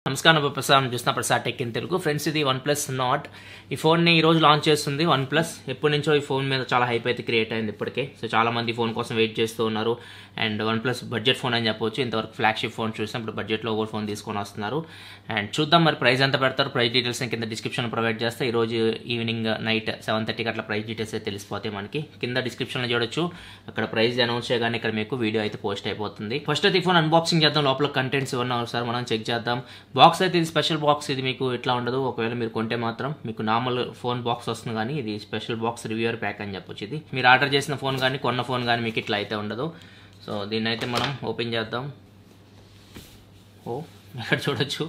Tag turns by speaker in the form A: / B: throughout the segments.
A: నమస్కారం ప్రసాద్ చూస్తున్న Prasad tech in Telugu friends. ఇది OnePlus Nord. ఈ ఫోన్ని ఈ రోజు లాంచ్ చేస్తుంది OnePlus. ఎప్పటి నుంచో ఈ ఫోన్ మీద చాలా హైప్ అయితే క్రియేట్ అయింది ఇప్పటికే. సో చాలా మంది ఫోన్ కోసం వెయిట్ చేస్తూ ఉన్నారు. అండ్ OnePlus బడ్జెట్ ఫోన్ అని చెప్పొచ్చు. ఇంతవరకు ఫ్లాగ్షిప్ ఫోన్ చూసాం, ఇప్పుడు బడ్జెట్లో ఓవర్ ఫోన్ తీసుకొని వస్తున్నారు. అండ్ చూద్దాం మరి ప్రైస్ ఎంత పెడతారు. ప్రైస్ డీటెయిల్స్ కింద డిస్క్రిప్షన్ ప్రొవైడ్ చేస్తే ఈ రోజు ఈవినింగ్ నైట్ 7:30కి అట్లా ప్రైస్ డీటెయిల్స్ అయితే తెలిసిపోతాయి మనకి. కింద డిస్క్రిప్షన్లో చూడొచ్చు, అక్కడ ప్రైస్ అనౌన్స్ చేయగానే ఇక్కడ మీకు వీడియో అయితే పోస్ట్ అయిపోతుంది. ఫస్ట్ అయితే ఈ ఫోన్ అన్బాక్సింగ్ చేద్దాం, లోపల కంటెంట్స్ ఏమన్నా ఒకసారి మనం చెక్ చేద్దాం. బాక్స్ అయితే ఇది స్పెషల్ బాక్స్, ఇది మీకు ఇట్లా ఉండదు. ఒకవేళ మీరు కొంటే మాత్రం మీకు నార్మల్ ఫోన్ బాక్స్ వస్తుంది, కానీ ఇది స్పెషల్ బాక్స్ రివ్యూయర్ ప్యాక్ అని చెప్పొచ్చు. ఇది మీరు ఆర్డర్ చేసిన ఫోన్ కానీ కొన్న ఫోన్ కానీ మీకు ఇట్లా అయితే ఉండదు. సో దీన్ని అయితే మనం ఓపెన్ చేద్దాం. ఇక్కడ చూడొచ్చు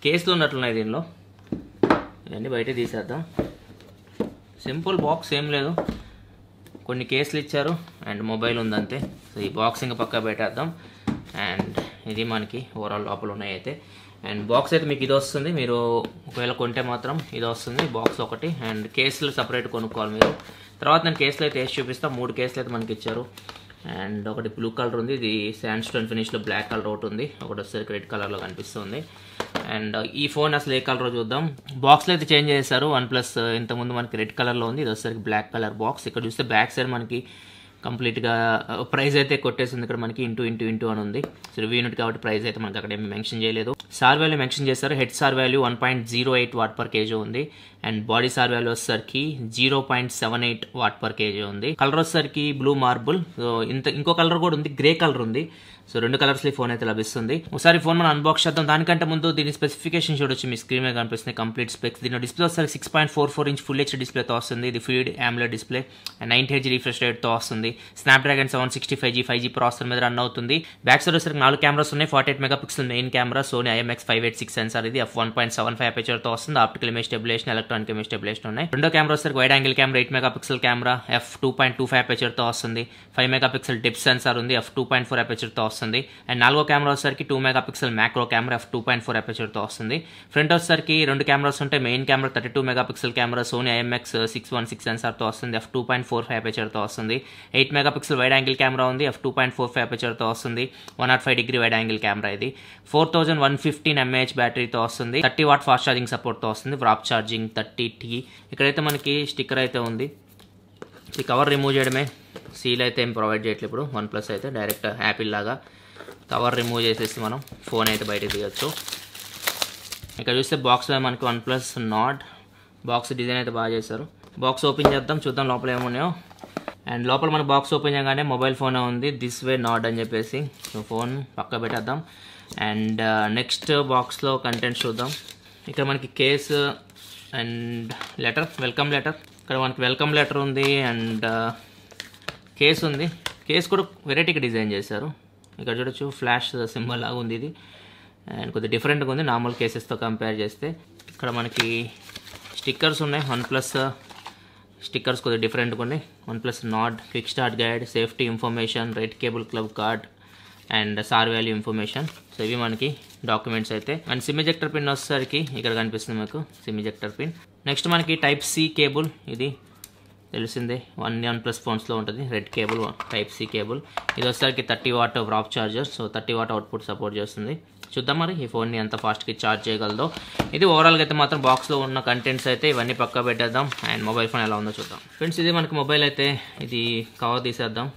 A: కేసులు ఉన్నట్లున్నాయి దీనిలో. ఇవన్నీ బయట తీసేద్దాం. సింపుల్ బాక్స్, ఏం లేదు, కొన్ని కేసులు ఇచ్చారు అండ్ మొబైల్ ఉందంతే. సో ఈ బాక్స్ ఇంకా పక్కా పెట్టేద్దాం. అండ్ ఇది మనకి ఓవరాల్ లోపల ఉన్నాయి అయితే. అండ్ బాక్స్ అయితే మీకు ఇది వస్తుంది, మీరు ఒకవేళ కొంటే మాత్రం ఇది వస్తుంది బాక్స్ ఒకటి. అండ్ కేసులు సపరేట్ కొనుక్కోవాలి మీరు. తర్వాత నేను కేసులు అయితే వేసి చూపిస్తాను. 3 కేసులు అయితే మనకి ఇచ్చారు. అండ్ ఒకటి బ్లూ కలర్ ఉంది, ఇది శాండ్ స్టోన్ ఫినిష్లో బ్లాక్ కలర్ ఒకటి ఉంది, ఒకటి వచ్చేసరికి రెడ్ కలర్లో కనిపిస్తుంది. అండ్ ఈ ఫోన్ అసలు ఏ కలర్ చూద్దాం. బాక్స్లో అయితే చేంజ్ చేశారు. OnePlus ఇంతకుముందు మనకి రెడ్ కలర్లో ఉంది, ఇది వచ్చేసరికి బ్లాక్ కలర్ బాక్స్. ఇక్కడ చూస్తే బ్యాక్ సైడ్ మనకి కంప్లీట్గా ప్రైస్ అయితే కొట్టేసింది. ఇక్కడ మనకి ఇంటూ అని ఉంది. సో రివ్యూ యూనిట్ కాబట్టి ప్రైస్ అయితే మనకి అక్కడ ఏమి మెన్షన్ చేయలేదు. సార్ వాల్యూ మెన్షన్ చేశారు. Head sir value 1.08 what per KG ఉంది. అండ్ బాడీ సార్ వాల్యూ వచ్చేసరికి 0.78 వాట్ పర్ కేజీ ఉంది. కలర్ వచ్చేసరికి బ్లూ మార్బుల్. సో ఇంకో కలర్ కూడా ఉంది, గ్రే కలర్ ఉంది. సో 2 కలర్స్ ఈ ఫోన్ అయితే లభిస్తుంది. ఒకసారి ఫోన్ మనం అన్బాక్స్ చేద్దాం. దానికంటే ముందు దీని స్పెసిఫికేషన్ చూడొచ్చు, మీ స్క్రీన్ మీద కనిపిస్తుంది కంప్లీట్ స్పెక్స్. దీని డిస్ప్లే వస్తుంది 6.44 ఇంచ్ ఫుల్ హెచ్డీ డిస్ప్లేతో వస్తుంది. ఇది ఫీడ్ AMOLED display and 90 Hz refresh రేట్తో వస్తుంది. స్నాప్డ్రాగన్ 765G 5G ప్రాసెసర్ మీద రన్ అవుతుంది. బ్యాక్ సైడ్ వచ్చేసరికి 4 కెమెరాస్ ఉన్నాయి. 48 megapixel main camera, Sony IMX586 sensor, ఇది f1.75 అపేచర్తో వస్తుంది. Optical image stabilisation, electronic image stabilisation ఉన్నాయి. రెండో కెమెరా వచ్చేసరికి wide angle camera 8 megapixel camera, f2.25 అపేచర్తో వస్తుంది. 5 మెగాపిక్సెల్ డెప్త్ సెన్సార్ ఉంది, f2.4 అపేచర్తో వస్తుంది. అండ్ నాలుగో కెమెరా వచ్చేసరికి 2 మెగాపిక్సెల్ మ్యాక్రో కెమెరా, f2.4 అపేచర్తో వస్తుంది. ఫ్రంట్ వచ్చేసరికి 2 కెమెరాస్ ఉంటాయి. Main camera 32 megapixel camera, Sony IMX616 సెన్సార్తో వస్తుంది, f2.45 అపేచర్తో వస్తుంది. 8 మెగాపిక్సెల్ వైడ్ యాంగిల్ కెమెరా ఉంది, f2.45 అపేచర్తో వస్తుంది. 105 డిగ్రీ వైడ్ యాంగిల్ కెమెరా ఇది. 4115 mAh బ్యాటరీతో వస్తుంది. 30 వాట్ ఫాస్ట్ ఛార్జింగ్ సపోర్ట్తో వస్తుంది. Wrap charging 30T. ఇక్కడైతే మనకి స్టిక్కర్ అయితే ఉంది. ఈ కవర్ రిమూవ్ చేయడమే, సీల్ అయితే ఏం ప్రొవైడ్ చేయట్లేదు ఇప్పుడు. OnePlus అయితే డైరెక్ట్ యాపిల్ లాగా కవర్ రిమూవ్ చేసేసి మనం ఫోన్ అయితే బయటకు తీయచ్చు. ఇక్కడ చూస్తే బాక్స్లో మనకి OnePlus Nord బాక్స్ డిజైన్ అయితే బాగా చేశారు. బాక్స్ ఓపెన్ చేద్దాం, చూద్దాం లోపల ఏమున్నాయో. అండ్ లోపల మన బాక్స్ ఓపెన్ చేయగానే మొబైల్ ఫోన్ ఉంది, దిస్ వే Nord అని చెప్పేసి. సో ఫోన్ పక్క పెట్టేద్దాం. అండ్ నెక్స్ట్ బాక్స్లో కంటెంట్ చూద్దాం. ఇక్కడ మనకి case and letter, welcome letter. ఇక్కడ మనకి వెల్కమ్ లెటర్ ఉంది అండ్ కేసు ఉంది. కేసు కూడా వెరైటీగా డిజైన్ చేశారు. ఇక్కడ చూడొచ్చు ఫ్లాష్ సింబల్ లాగా ఉంది ఇది. అండ్ కొద్దిగా డిఫరెంట్గా ఉంది నార్మల్ కేసెస్తో కంపేర్ చేస్తే. ఇక్కడ మనకి స్టిక్కర్స్ ఉన్నాయి. OnePlus స్టిక్కర్స్ కొద్దిగా డిఫరెంట్గా ఉన్నాయి. OnePlus Nord quick start guide, safety information, red cable club card and sir value information. So ఇవి మనకి డాక్యుమెంట్స్ అయితే. అండ్ సిమ్ ఎజెక్టర్ పిన్ వచ్చేసరికి ఇక్కడ కనిపిస్తుంది మీకు సిమ్ ఎజెక్టర్ పిన్. నెక్స్ట్ మనకి Type-C కేబుల్, ఇది తెలిసిందే OnePlus ఫోన్స్లో ఉంటుంది. Red cable Type-C cable. ఇది వచ్చేసరికి 30 what wrap charger, so 30 what output support చేస్తుంది. చూద్దాం మరి ఈ ఫోన్ని ఎంత ఫాస్ట్గా ఛార్జ్ చేయగలదో. ఇది ఓవరాల్గా అయితే మాత్రం బాక్స్లో ఉన్న కంటెంట్స్ అయితే ఇవన్నీ పక్కా పెట్టేద్దాం. అండ్ మొబైల్ ఫోన్ ఎలా ఉందో చూద్దాం. ఫ్రెండ్స్ ఇది మనకి మొబైల్ అయితే, ఇది కవర్ తీసేద్దాం.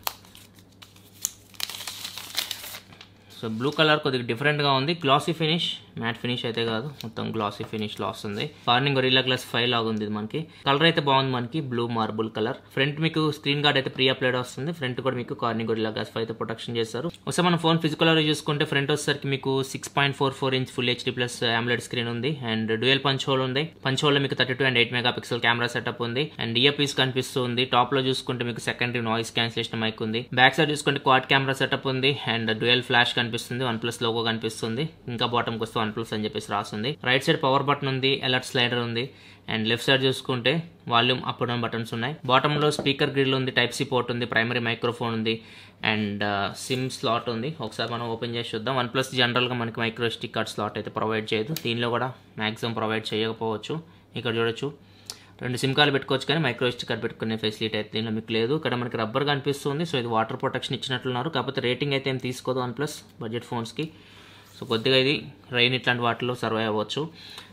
A: సో బ్లూ కలర్ కొద్దిగా డిఫరెంట్గా ఉంది. గ్లాసీ ఫినిష్, మ్యాట్ ఫినిష్ అయితే కాదు, మొత్తం గ్లాసీ ఫినిష్లో వస్తుంది. కార్నింగ్ గొరిల్లా గ్లాస్ 5 లాగా ఉంది మనకి. కలర్ అయితే బాగుంది మనకి, బ్లూ మార్బుల్ కలర్. ఫ్రంట్ మీకు స్క్రీన్ గార్డ్ అయితే ప్రీ అప్లైడ్ వస్తుంది. ఫ్రంట్ కూడా మీకు కార్నింగ్ గొరిల్లా గ్లాస్ 5 అయితే ప్రొటెక్షన్ చేశారు. ఒకసారి మన ఫోన్ ఫిజికల్ చూసుకుంటే ఫ్రంట్ వచ్చేసరికి మీకు 6.44 inch full HD plus AMOLED screen ఉంది. అండ్ డ్యూయల్ పంచ్ హోల్ ఉంది. పంచ్ హోల్ లో మీకు 32 and 8 మెగాపిక్సెల్ కెమెరా సెటప్ ఉంది. అండ్ ఇయర్ పీస్ కనిపిస్తుంది. టాప్ లో చూసుకుంటే మీకు సెకండరీ నాయిస్ క్యాన్సిలేషన్ మైక్ ఉంది. బ్యాక్ సైడ్ చూసుకుంటే క్వాడ్ కెమెరా సెటప్ ఉంది. అండ్ డ్యూయల్ ఫ్లాష్ కనిపిస్తుంది. OnePlus లోగో కనిపిస్తుంది. ఇంకా బాటమ్ వస్తే OnePlus అని చెప్పేసి రాస్తుంది. రైట్ సైడ్ పవర్ బటన్ ఉంది, అలర్ట్ స్లైడర్ ఉంది. అండ్ లెఫ్ట్ సైడ్ చూసుకుంటే వాల్యూమ్ అప్ డౌన్ బటన్స్ ఉన్నాయి. బాటమ్ లో స్పీకర్ గ్రిల్ ఉంది, Type-C పోర్ట్ ఉంది, ప్రైమరీ మైక్రోఫోన్ ఉంది అండ్ సిమ్ స్లాట్ ఉంది. ఒకసారి మనం ఓపెన్ చేసి చూద్దాం. OnePlus జనరల్ గా మనకి మైక్రో SD కార్డ్ స్లాట్ అయితే ప్రొవైడ్ చేయదు. దీనిలో కూడా మాక్సిమం ప్రొవైడ్ చేయకపోవచ్చు. ఇక్కడ చూడొచ్చు 2 సిమ్ కార్డులు పెట్టుకోవచ్చు, కానీ మైక్రో SD కార్డ్ పెట్టుకునే ఫెసిలిటీ అయితే దీనిలో మీకు లేదు. ఇక్కడ మనకి రబ్బర్ కనిపిస్తుంది. సో ఇది వాటర్ ప్రొటెక్షన్ ఇచ్చినట్లున్నారు, కాకపోతే రేటింగ్ అయితే ఏం తీసుకోదు OnePlus బడ్జెట్ ఫోన్స్కి. సో కొద్దిగా ఇది రైన్ ఇట్లాంటి వాటిలో సర్వైవ్ అవ్వచ్చు.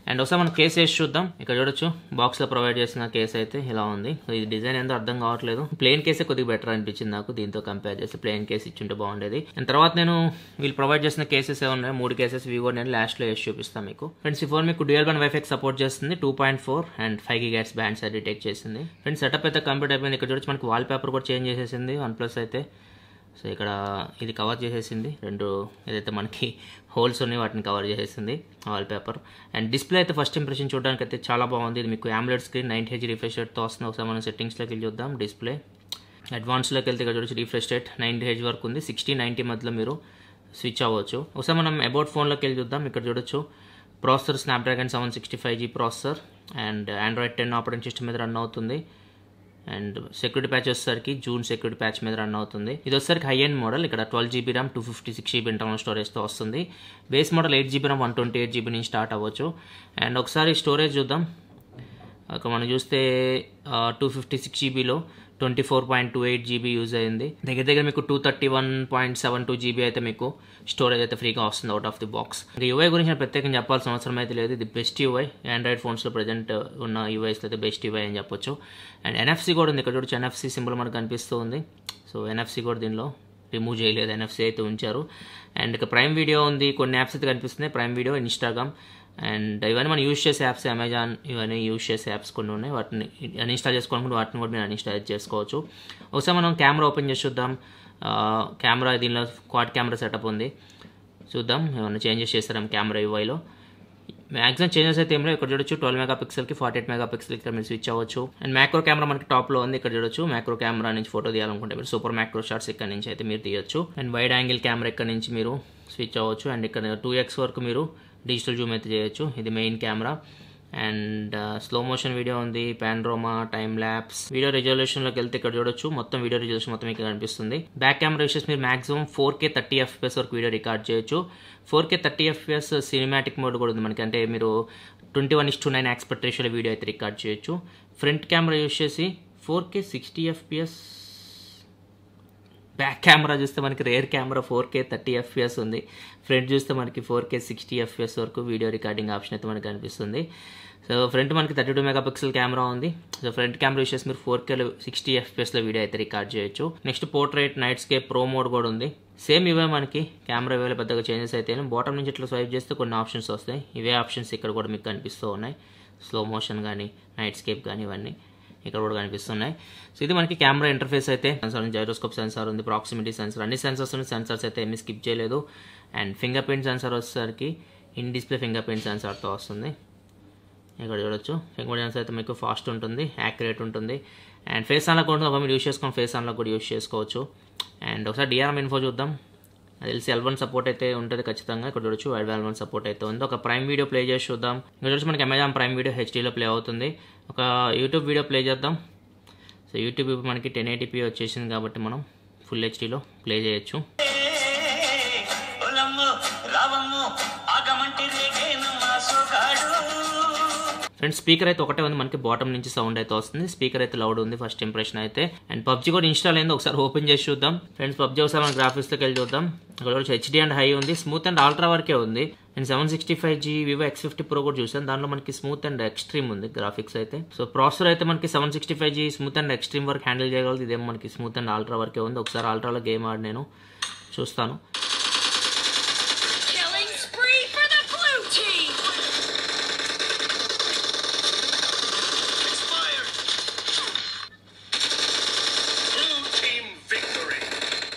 A: అండ్ ఒకసారి మనం కేసు వేసి చూద్దాం. ఇక్కడ చూడొచ్చు బాక్స్లో ప్రొవైడ్ చేసిన కేసు అయితే ఇలా ఉంది. ఇది డిజైన్ ఏందో అర్థం కావట్లేదు. ప్లెయిన్ కేసే కొద్దిగా బెటర్ అనిపించింది నాకు, దీంతో కంపేర్ చేసి ప్లెయిన్ కేసు ఇచ్చుంటే బాగుండేది. అండ్ తర్వాత నేను వీళ్ళు ప్రొవైడ్ చేసిన కేసెస్ ఏమన్నాయి, 3 కేసెస్ వివో నేను లాస్ట్లో వేసి చూపిస్తాను మీకు. ఫ్రెండ్స్ ఈ ఫోన్ మీకు డ్యూయల్ బ్యాండ్ వైఫై సపోర్ట్ చేస్తుంది. 2.4 అండ్ 5 GHz బ్యాండ్స్ డిటెక్ట్ చేసింది. ఫ్రెండ్స్ సెటప్ అయితే కంప్లీట్ అయిపోయింది. ఇక్కడ చూడొచ్చు మనకి వాల్ పేపర్ కూడా చేంజ్ చేసేసింది OnePlus అయితే. సో ఇక్కడ ఇది కవర్ చేసేసింది, 2 ఏదైతే మనకి హోల్స్ ఉన్నాయి వాటిని కవర్ చేసేసింది వాల్ పేపర్. అండ్ డిస్ప్లే అయితే ఫస్ట్ ఇంప్రెషన్ చూడడానికి అయితే చాలా బాగుంది. ఇది మీకు AMOLED స్క్రీన్ 90Hz రిఫ్రెష్ రేట్తో వస్తుంది. ఒకసారి మనం సెట్టింగ్స్లోకి వెళ్ళి చూద్దాం. డిస్ప్లే అడ్వాన్స్లోకి వెళ్తే ఇక్కడ చూడొచ్చు రిఫ్రెష్ రేట్ 90Hz వరకు ఉంది. 60-90 మధ్యలో మీరు స్విచ్ అవ్వచ్చు. ఒకసారి మనం అబౌట్ ఫోన్లోకి వెళ్ళి చూద్దాం. ఇక్కడ చూడొచ్చు processor Snapdragon 765G processor and Android 10 operating system మీద రన్ అవుతుంది. అండ్ సెక్యూరిటీ ప్యాచ్ వచ్చేసరికి జూన్ సెక్యూరిటీ ప్యాచ్ మీద రన్ అవుతుంది. ఇది వచ్చేసరికి హై ఎండ్ మోడల్. ఇక్కడ 12GB RAM 256GB ఇంటర్నల్ స్టోరేజ్తో వస్తుంది. Base model 8GB RAM 128GB నుంచి స్టార్ట్ అవ్వచ్చు. అండ్ ఒకసారి స్టోరేజ్ చూద్దాం. అక్కడ మనం చూస్తే 256GBలో 24.28GB యూజ్ అయింది. దగ్గర మీకు 231.72GB అయితే మీకు స్టోరేజ్ అయితే ఫ్రీగా వస్తుంది అవుట్ ఆఫ్ ది బాక్స్. ఇంకా యూఐ గురించి నేను ప్రత్యేకంగా చెప్పాల్సిన అవసరం అయితే లేదు. ఇది బెస్ట్ యూఐ. ఆండ్రాయిడ్ ఫోన్స్లో ప్రజెంట్ ఉన్న యూఐస్లో అయితే బెస్ట్ యూఐ అని చెప్పొచ్చు. అండ్ NFC కూడా ఉంది. ఇక్కడ చూడొచ్చు NFC సింబల్ మనకు కనిపిస్తూ ఉంది. సో NFC కూడా దీనిలో రిమూవ్ చేయలేదు, NFC అయితే ఉంచారు. అండ్ ఇక ప్రైమ్ వీడియో ఉంది, కొన్ని యాప్స్ అయితే కనిపిస్తున్నాయి. ప్రైమ్ వీడియో, ఇన్స్టాగ్రామ్ అండ్ ఇవన్నీ మనం యూజ్ చేసే యాప్స్, అమెజాన్ ఇవన్నీ యూజ్ చేసే యాప్స్ కొన్ని ఉన్నాయి. వాటిని అన్ఇన్స్టాల్ చేసుకోవాలనుకుంటే వాటిని కూడా మీరు అన్ఇన్స్టాల్ చేసుకోవచ్చు. ఒకసారి మనం కెమెరా ఓపెన్ చేసి చూద్దాం. కెమెరా దీనిలో క్వాడ్ కెమెరా సెటప్ ఉంది. చూద్దాం ఏమైనా చేంజెస్ చేస్తారేమో కెమెరా యూఐలో. మ్యాక్సిమం చేంజెస్ అయితే ఏమో ఇక్కడ చూడొచ్చు 12 మెగాపిక్సెల్కి 48 మెగాపిక్సెల్ ఇక్కడ మీరు స్విచ్ అవ్వచ్చు. అండ్ మ్యాక్రో కెమెరా మనకి టాప్లో ఉంది. ఇక్కడ చూడొచ్చు మ్యాక్రో కెమెరా నుంచి ఫోటో తీయాలనుకుంటే మీరు సూపర్ మ్యాక్రో షాట్స్ ఇక్కడ నుంచి అయితే మీరు తీయొచ్చు. అండ్ వైడ్ యాంగిల్ కెమెరా ఇక్కడ నుంచి మీరు స్విచ్ అవ్వచ్చు. అండ్ ఇక్కడ 2x వరకు మీరు డిజిటల్ జూమ్ అయితే చేయొచ్చు. ఇది main camera. And slow motion video ఉంది, పానోరామా, టైమ్ ల్యాప్స్. వీడియో రిజల్యూషన్లోకి వెళ్తే ఇక్కడ చూడొచ్చు మొత్తం వీడియో రిజల్యూషన్ మొత్తం ఇక్కడ కనిపిస్తుంది. బ్యాక్ కెమెరా విషయస్ మీరు మాక్సిమం 4K 30 FPS వరకు వీడియో రికార్డ్ చేయొచ్చు. 4K 30 FPS సినిమాటిక్ మోడ్ కూడా ఉంది మనకి. అంటే మీరు 21:9 ఆస్పెక్ట్ రేషియోలో వీడియో అయితే రికార్డ్ చేయొచ్చు. ఫ్రంట్ కెమెరా యూస్ చేసి 4K 60 FPS. బ్యాక్ కెమెరా చూస్తే మనకి రేర్ కెమెరా 4K 30 FPS ఉంది. ఫ్రంట్ చూస్తే మనకి 4K 60 FPS వరకు వీడియో రికార్డింగ్ ఆప్షన్ అయితే మనకి కనిపిస్తుంది. సో ఫ్రంట్ మనకి 32 మెగాపిక్సెల్ కెమెరా ఉంది. సో ఫ్రంట్ కెమెరా యూస్ చేసి మీరు 4K 60 FPSలో వీడియో అయితే రికార్డ్ చేయొచ్చు. Next portrait, nightscape, pro mode కూడా ఉంది. సేమ్ ఇవే మనకి కెమెరా ఇవే పెద్దగా చేంజెస్ అయితే బాటమ్ నుంచి ఇట్లా స్వైప్ చేస్తే కొన్ని ఆప్షన్స్ వస్తాయి. ఇవే ఆప్షన్స్ ఇక్కడ కూడా మీకు కనిపిస్తూ ఉన్నాయి. స్లో మోషన్ కానీ, నైట్ స్కేప్ కానీ ఇవన్నీ ఇక్కడ కూడా కనిపిస్తున్నాయి. సో ఇది మనకి కెమెరా ఇంటర్ఫేస్ అయితే. సెన్సార్, జైరోస్కోప్ సెన్సార్ ఉంది, ప్రాక్సిమిటీ సెన్సార్, అన్ని సెన్సార్స్ ఉన్నాయి. సెన్సార్స్ అయితే ఏమీ స్కిప్ చేయలేదు. అండ్ ఫింగర్ ప్రింట్ సెన్సార్ వచ్చేసరికి ఇన్ డిస్ప్లే ఫింగర్ ప్రింట్ సెన్సార్తో వస్తుంది. ఇక్కడ చూడొచ్చు ఫింగర్ ప్రింట్ సెన్సార్ అయితే మీకు ఫాస్ట్ ఉంటుంది, యాక్యురేట్ ఉంటుంది. అండ్ ఫేస్ అన్లాక్ ఉంటుంది. ఒక మీరు యూస్ చేసుకొని ఫేస్ అన్లాక్ కూడా యూస్ చేసుకోవచ్చు. అండ్ ఒకసారి DRM ఇన్ఫో చూద్దాం. అది తెలిసి L1 సపోర్ట్ అయితే ఉంటుంది ఖచ్చితంగా. ఇక్కడ చూడొచ్చు L1 సపోర్ట్ అయితే ఉంది. ఒక ప్రైమ్ వీడియో ప్లే చేసి చూద్దాం. ఇక్కడ చూడొచ్చు మనకి అమెజాన్ ప్రైమ్ వీడియో HDలో ప్లే అవుతుంది. ఒక యూట్యూబ్ వీడియో ప్లే చేద్దాం. సో యూట్యూబ్ మనకి 1080p వచ్చేసింది కాబట్టి మనం ఫుల్ HDలో ప్లే చేయొచ్చు. ఫ్రెండ్స్ స్పీకర్ అయితే ఒకటే ఉంది మనకి, బాటమ్ నుంచి సౌండ్ అయితే వస్తుంది. స్పీకర్ అయితే లౌడ్ ఉంది ఫస్ట్ ఇంప్రెషన్ అయితే. అండ్ PUBG కూడా ఇన్స్టాల్ అయింది. ఒకసారి ఓపెన్ చేసి చూద్దాం. ఫ్రెండ్స్ PUBG ఒకసారి మన గ్రాఫిక్స్లోకి వెళ్ళి చూద్దాం. ఇక్కడ HD అండ్ హై ఉంది, స్మూత్ అండ్ అల్ట్రా వరకే ఉంది. And 765G Vivo X50 Pro కూడా చూసాను. దాంట్లో మనకి స్మూత్ అండ్ ఎక్స్ట్రీమ్ ఉంది గ్రాఫిక్స్ అయితే. సో ప్రాసెసర్ అయితే మనకి 765G స్మూత్ అండ్ ఎక్స్ట్రీమ్ వరకు హ్యాండిల్ చేయగలదు. ఇదేమో మనకి స్మూత్ అండ్ అల్ట్రా వరకే ఉంది. ఒకసారి అల్ట్రాలో గేమ్ ఆడి నేను చూస్తాను.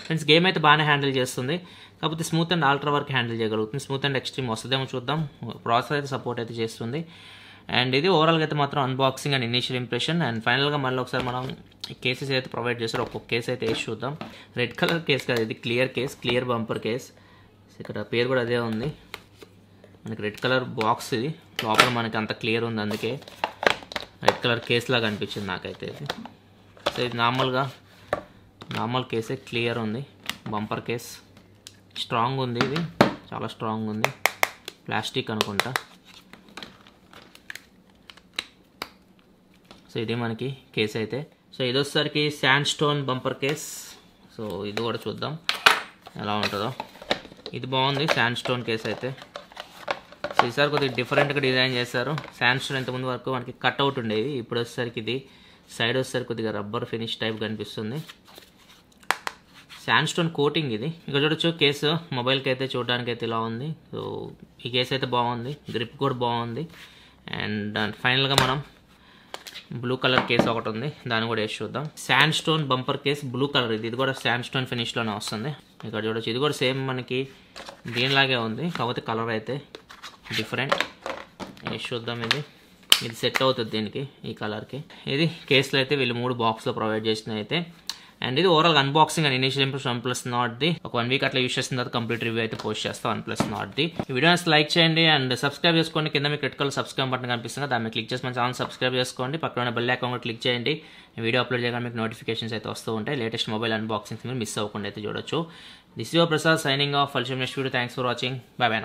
A: ఫ్రెండ్స్ గేమ్ అయితే బాగానే హ్యాండిల్ చేస్తుంది, కాకపోతే స్మూత్ అండ్ అల్ట్రా వరకు హ్యాండిల్ చేయగలుగుతుంది. స్మూత్ అండ్ ఎక్స్ట్రీమ్ వస్తుందేమో చూద్దాం. ప్రాసెసర్ అయితే సపోర్ట్ అయితే చేస్తుంది. అండ్ ఇది ఓవరాల్గా అయితే మాత్రం unboxing and initial impression. And ఫైనల్గా మళ్ళీ ఒకసారి మనం కేసెస్ అయితే ప్రొవైడ్ చేస్తారు. ఒక్కొక్క కేసు అయితే వేసి చూద్దాం. రెడ్ కలర్ కేస్ కాదు, ఇది clear case, clear bumper case. ఇక్కడ పేరు కూడా అదే ఉంది మనకి. రెడ్ కలర్ బాక్స్ ఇది, లోపల మనకి అంత క్లియర్ ఉంది, అందుకే రెడ్ కలర్ కేస్ లాగా అనిపించింది నాకైతే ఇది. సో ఇది నార్మల్ కేసే, క్లియర్ ఉంది. బంపర్ కేస్ స్ట్రాంగ్ ఉంది, ఇది చాలా స్ట్రాంగ్ ఉంది. ప్లాస్టిక్ అనుకుంటా. సో ఇది మనకి కేస్ అయితే. సో ఇది వచ్చేసరికి sand stone bumper case. So ఇది కూడా చూద్దాం ఎలా ఉంటుందో. ఇది బాగుంది శాండ్ స్టోన్ కేస్ అయితే. సో ఈసారి కొద్దిగా డిఫరెంట్గా డిజైన్ చేశారు. శాండ్ స్టోన్ ఇంతకుముందు వరకు మనకి కట్అవుట్ ఉండేది, ఇప్పుడు వచ్చేసరికి ఇది సైడ్ వచ్చేసరికి కొద్దిగా రబ్బర్ ఫినిష్ టైప్ కనిపిస్తుంది. శాండ్ స్టోన్ కోటింగ్ ఇది. ఇంకా చూడొచ్చు కేసు మొబైల్కి అయితే చూడడానికి అయితే ఇలా ఉంది. సో ఈ కేసు అయితే బాగుంది, గ్రిప్ కూడా బాగుంది. అండ్ ఫైనల్గా మనం బ్లూ కలర్ కేస్ ఒకటి ఉంది, దాన్ని కూడా వేసి చూద్దాం. Sand stone bumper case blue colour ఇది కూడా శాండ్ స్టోన్ ఫినిష్లోనే వస్తుంది. ఇక్కడ చూడొచ్చు ఇది కూడా సేమ్ మనకి దీనిలాగే ఉంది, కాకపోతే కలర్ అయితే డిఫరెంట్. వేసి చూద్దాం. ఇది సెట్ అవుతుంది దీనికి, ఈ కలర్కి. ఇది కేసులో అయితే వీళ్ళు 3 బాక్స్లో ప్రొవైడ్ చేసినవి అయితే. అండ్ ఇది overall unboxing and initial impression OnePlus Nord the. ఒక 1 వీక్ అట్లా యూస్ చేసిన తర్వాత కంప్లీట్ రివ్యూ అయితే పోస్ట్ చేస్తాం OnePlus Nord ది. ఈ వీడియో లైక్ చేయండి అండ్ సబ్స్క్రైబ్ చేసుకోండి. కింద మీకు రెడ్ కలర్ సబ్స్క్రైబ్ బటన్ కనిపిస్తుంది, దాన్ని క్లిక్ చేసి మన ఛానల్ సబ్స్క్రైబ్ చేసుకోండి. పక్కన బెల్ ఐకాన్ కూడా క్లిక్ చేయండి. వీడియో అప్లోడ్ చేయగానే మీకు నోటిఫికేషన్స్ అయితే వస్తూ ఉంటాయి. లేటెస్ట్ మొబైల్ అన్బాక్సింగ్స్ మీరు మిస్ అవ్వకుండా అయితే చూడొచ్చు. This your Prasad signing off. Next video. Thanks for watching. By by now.